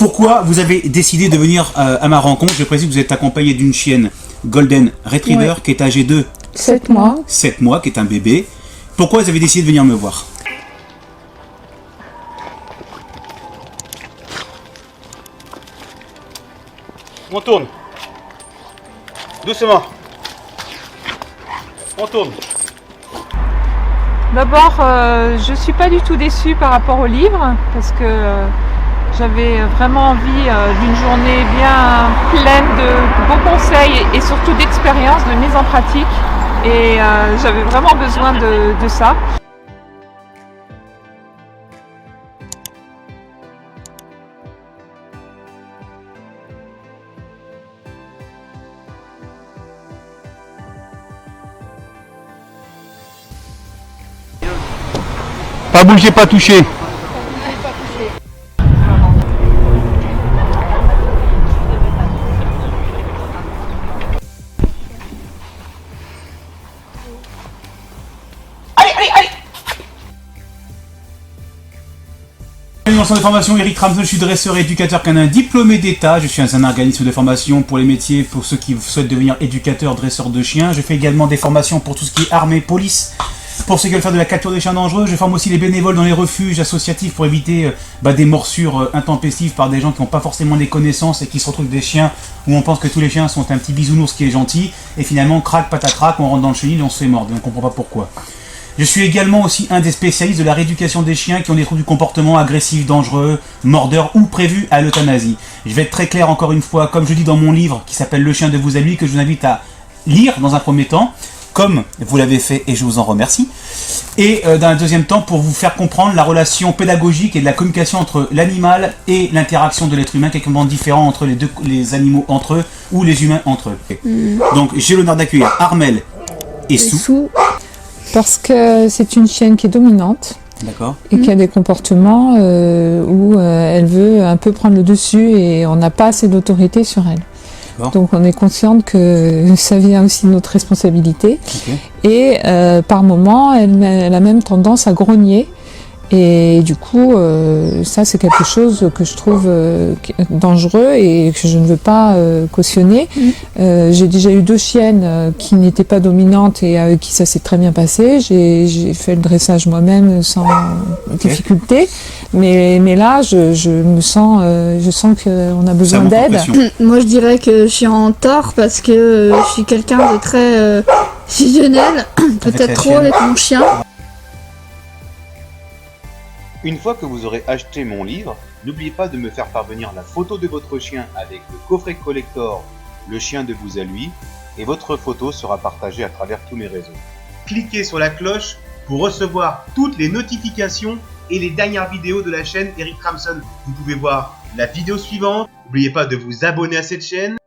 Pourquoi vous avez décidé de venir à ma rencontre? Je précise que vous êtes accompagné d'une chienne Golden Retriever Ouais. qui est âgée de 7 mois. 7 mois, qui est un bébé. Pourquoi vous avez décidé de venir me voir? On tourne. Doucement. On tourne. D'abord, je suis pas du tout déçue par rapport au livre parce que j'avais vraiment envie d'une journée bien pleine de bons conseils et surtout d'expérience, de mise en pratique. Et j'avais vraiment besoin de ça. Pas bouger, pas toucher. Mon centre de formation, Eric Ramsel, je suis dresseur et éducateur canin diplômé d'État. Je suis un organisme de formation pour les métiers, pour ceux qui souhaitent devenir éducateur, dresseur de chiens. Je fais également des formations pour tout ce qui est armée, police. Pour ceux qui veulent faire de la capture des chiens dangereux, je forme aussi les bénévoles dans les refuges associatifs pour éviter des morsures intempestives par des gens qui n'ont pas forcément les connaissances et qui se retrouvent avec des chiens où on pense que tous les chiens sont un petit bisounours qui est gentil et finalement, crac, patatrac, on rentre dans le chenil et on se fait mordre. On ne comprend pas pourquoi. Je suis également aussi un des spécialistes de la rééducation des chiens qui ont des troubles du comportement agressif, dangereux, mordeur ou prévus à l'euthanasie. Je vais être très clair encore une fois, comme je dis dans mon livre qui s'appelle Le chien de vous à lui, que je vous invite à lire dans un premier temps, comme vous l'avez fait et je vous en remercie. Et dans un deuxième temps, pour vous faire comprendre la relation pédagogique et de la communication entre l'animal et l'interaction de l'être humain, qui est complètement différent entre les animaux entre eux ou les humains entre eux. Donc j'ai l'honneur d'accueillir Armelle et Sou. Parce que c'est une chienne qui est dominante D'accord. et qui a des comportements où elle veut un peu prendre le dessus et on n'a pas assez d'autorité sur elle. D'accord. Donc on est consciente que ça vient aussi de notre responsabilité. Ok. Et par moments, elle a même tendance à grogner. Et du coup, ça c'est quelque chose que je trouve dangereux et que je ne veux pas cautionner. J'ai déjà eu 2 chiennes qui n'étaient pas dominantes et avec qui ça s'est très bien passé. J'ai fait le dressage moi-même sans difficulté. Mais là, je sens qu'on a besoin d'aide. Moi, je dirais que je suis en tort parce que je suis quelqu'un de très fusionnel, peut-être trop avec mon chien. Une fois que vous aurez acheté mon livre, n'oubliez pas de me faire parvenir la photo de votre chien avec le coffret collector Le chien de vous à lui, et votre photo sera partagée à travers tous mes réseaux. Cliquez sur la cloche pour recevoir toutes les notifications et les dernières vidéos de la chaîne Eric Ramsel. Vous pouvez voir la vidéo suivante. N'oubliez pas de vous abonner à cette chaîne.